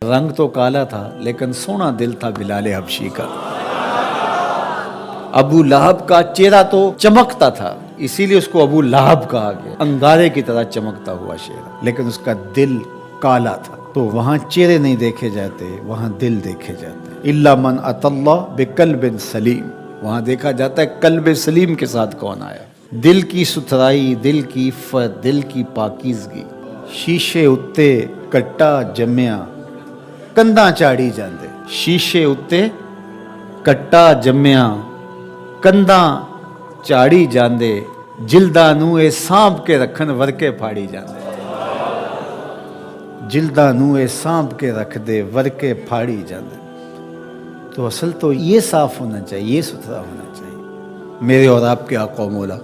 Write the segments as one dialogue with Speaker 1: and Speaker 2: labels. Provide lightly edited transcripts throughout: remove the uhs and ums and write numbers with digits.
Speaker 1: رنگ تو کالا تھا لیکن سونا دل تھا بلال حبشی کا۔ ابو لہب کا چہرہ تو چمکتا تھا، اسی لیے اس کو ابو لہب کہا گیا، انگارے کی طرح چمکتا ہوا چہرہ، لیکن اس کا دل کالا تھا۔ تو وہاں چہرے نہیں دیکھے جاتے، وہاں دل دیکھے جاتے۔ الا من اتى اللہ بقلب سلیم، وہاں دیکھا جاتا ہے قلب سلیم کے ساتھ کون آیا۔ دل کی ستھرائی، دل کی عفت، دل کی پاکیزگی۔ شیشے اتے کٹا جمیا کندا چاڑی جاندے، شیشے اتے کٹا جمیا کندا چاڑی جاندے، جلداں نوں اے سانپ کے رکھن ورکے پھاڑی جاندے، جلداں نوں اے سانپ کے رکھ دے ورکے پھاڑی جاندے۔ تو اصل تو یہ صاف ہونا چاہیے، یہ ستھرا ہونا چاہیے۔ میرے اور آپ کے آقا و مولا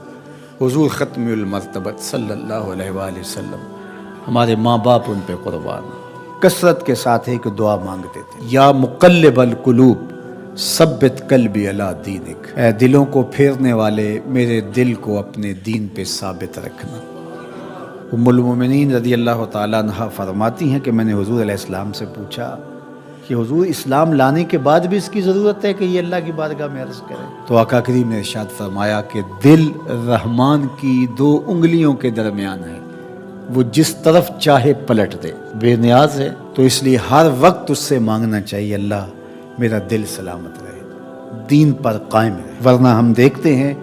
Speaker 1: حضور ختم المرتبت صلی اللہ علیہ وآلہ وسلم، ہمارے ماں باپ ان پہ قربان، کثرت کے ساتھ ایک دعا مانگتے تھے، یا مقلب القلوب ثبت قلبی علی دینک، اے دلوں کو پھیرنے والے میرے دل کو اپنے دین پہ ثابت رکھنا۔ ام المومنین رضی اللہ تعالیٰ عنہ فرماتی ہیں کہ میں نے حضور علیہ السلام سے پوچھا کہ حضور اسلام لانے کے بعد بھی اس کی ضرورت ہے کہ یہ اللہ کی بارگاہ میں عرض کرے؟ تو آقا کریم نے ارشاد فرمایا کہ دل رحمان کی دو انگلیوں کے درمیان ہے، وہ جس طرف چاہے پلٹ دے، بے نیاز ہے، تو اس لیے ہر وقت اس سے مانگنا چاہیے اللہ میرا دل سلامت رہے، دین پر قائم رہے۔ ورنہ ہم دیکھتے ہیں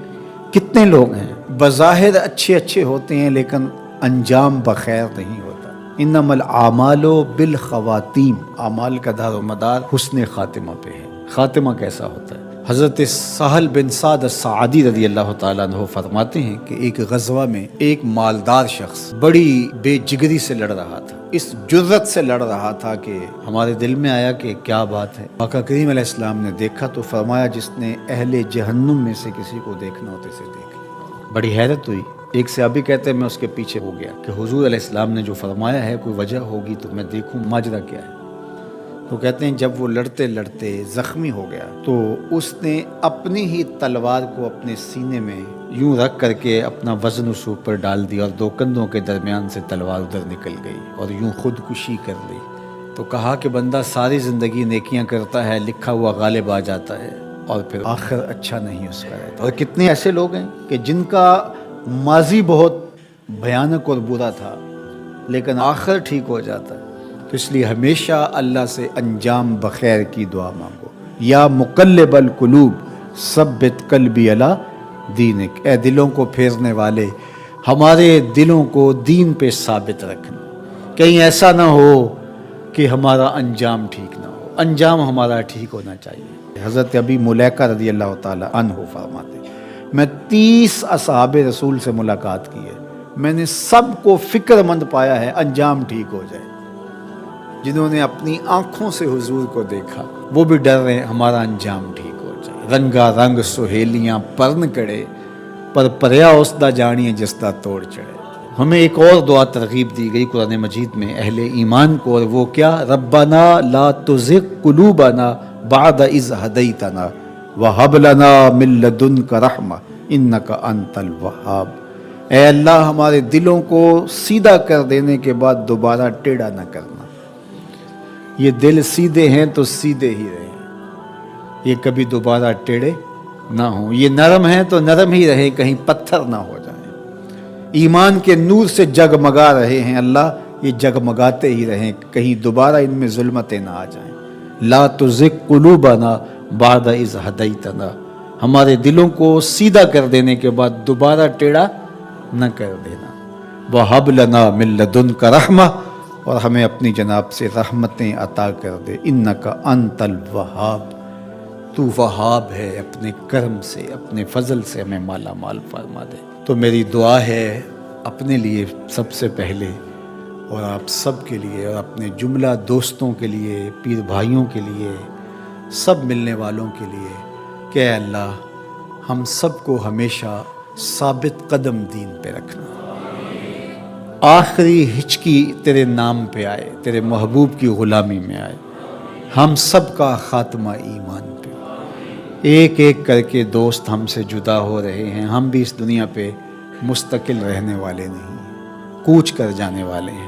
Speaker 1: کتنے لوگ ہیں بظاہر اچھے ہوتے ہیں لیکن انجام بخیر نہیں ہوتا۔ انما الاعمال بالخواتیم، اعمال کا دار و مدار حسن خاتمہ پہ ہے۔ خاتمہ کیسا ہوتا ہے؟ حضرت سہل بن سعد الساعدی رضی اللہ تعالیٰ عنہ فرماتے ہیں کہ ایک غزوہ میں ایک مالدار شخص بڑی بے جگری سے لڑ رہا تھا، اس جرت سے لڑ رہا تھا کہ ہمارے دل میں آیا کہ کیا بات ہے۔ آقا کریم علیہ السلام نے دیکھا تو فرمایا جس نے اہل جہنم میں سے کسی کو دیکھنا ہوتے سے دیکھ۔ بڑی حیرت ہوئی، ایک صحابی کہتے ہیں میں اس کے پیچھے ہو گیا کہ حضور علیہ السلام نے جو فرمایا ہے کوئی وجہ ہوگی تو میں دیکھوں ماجرا کیا ہے۔ تو کہتے ہیں جب وہ لڑتے لڑتے زخمی ہو گیا تو اس نے اپنی ہی تلوار کو اپنے سینے میں یوں رکھ کر کے اپنا وزن اس اوپر ڈال دیا اور دو کندھوں کے درمیان سے تلوار ادھر نکل گئی اور یوں خودکشی کر لی۔ تو کہا کہ بندہ ساری زندگی نیکیاں کرتا ہے، لکھا ہوا غالب آ جاتا ہے اور پھر آخر اچھا نہیں اس کا رہتا۔ اور کتنے ایسے لوگ ہیں کہ جن کا ماضی بہت بھیانک اور برا تھا لیکن آخر ٹھیک ہو جاتا ہے۔ تو اس لیے ہمیشہ اللہ سے انجام بخیر کی دعا مانگو۔ یا مقلب القلوب ثبت قلبی علی دینک، اے دلوں کو پھیرنے والے ہمارے دلوں کو دین پہ ثابت رکھنا، کہیں ایسا نہ ہو کہ ہمارا انجام ٹھیک نہ ہو، انجام ہمارا ٹھیک ہونا چاہیے۔ حضرت ابی ملیکہ رضی اللہ تعالیٰ عنہ فرماتے میں 30 اصحاب رسول سے ملاقات کی ہے، میں نے سب کو فکر مند پایا ہے انجام ٹھیک ہو جائے۔ جنہوں نے اپنی آنکھوں سے حضور کو دیکھا وہ بھی ڈر رہے ہیں ہمارا انجام ٹھیک ہو جائے۔ رنگا رنگ سہیلیاں پرن کڑے، پر پریا اس دا جانیے جس دا توڑ چڑھے۔ ہمیں ایک اور دعا ترغیب دی گئی قرآن مجید میں اہل ایمان کو، اور وہ کیا؟ ربنا لا تزغ قلوبنا بعد اذ ہدیتنا وہب لنا من لدنک رحمہ انک انت الوہاب۔ اے اللہ ہمارے دلوں کو سیدھا کر دینے کے بعد دوبارہ ٹیڑھا نہ کرنا۔ یہ دل سیدھے ہیں تو سیدھے ہی رہیں، یہ کبھی دوبارہ ٹیڑھے نہ ہوں۔ یہ نرم ہیں تو نرم ہی رہیں، کہیں پتھر نہ ہو جائیں۔ ایمان کے نور سے جگمگا رہے ہیں اللہ، یہ جگمگاتے ہی رہیں، کہیں دوبارہ ان میں ظلمتیں نہ آ جائیں۔ لا تزغ قلوبنا بعد اذ ہدیتنا، ہمارے دلوں کو سیدھا کر دینے کے بعد دوبارہ ٹیڑھا نہ کر دینا۔ وہب لنا من لدنک رحمہ، اور ہمیں اپنی جناب سے رحمتیں عطا کر دے۔ انک انت الوہاب، تو وہاب ہے، اپنے کرم سے اپنے فضل سے ہمیں مالا مال فرما دے۔ تو میری دعا ہے اپنے لیے سب سے پہلے اور آپ سب کے لیے اور اپنے جملہ دوستوں کے لیے، پیر بھائیوں کے لیے، سب ملنے والوں کے لیے کہ اے اللہ ہم سب کو ہمیشہ ثابت قدم دین پہ رکھنا، آخری ہچکی تیرے نام پہ آئے، تیرے محبوب کی غلامی میں آئے، ہم سب کا خاتمہ ایمان پہ۔ ایک ایک کر کے دوست ہم سے جدا ہو رہے ہیں، ہم بھی اس دنیا پہ مستقل رہنے والے نہیں، کوچ کر جانے والے ہیں۔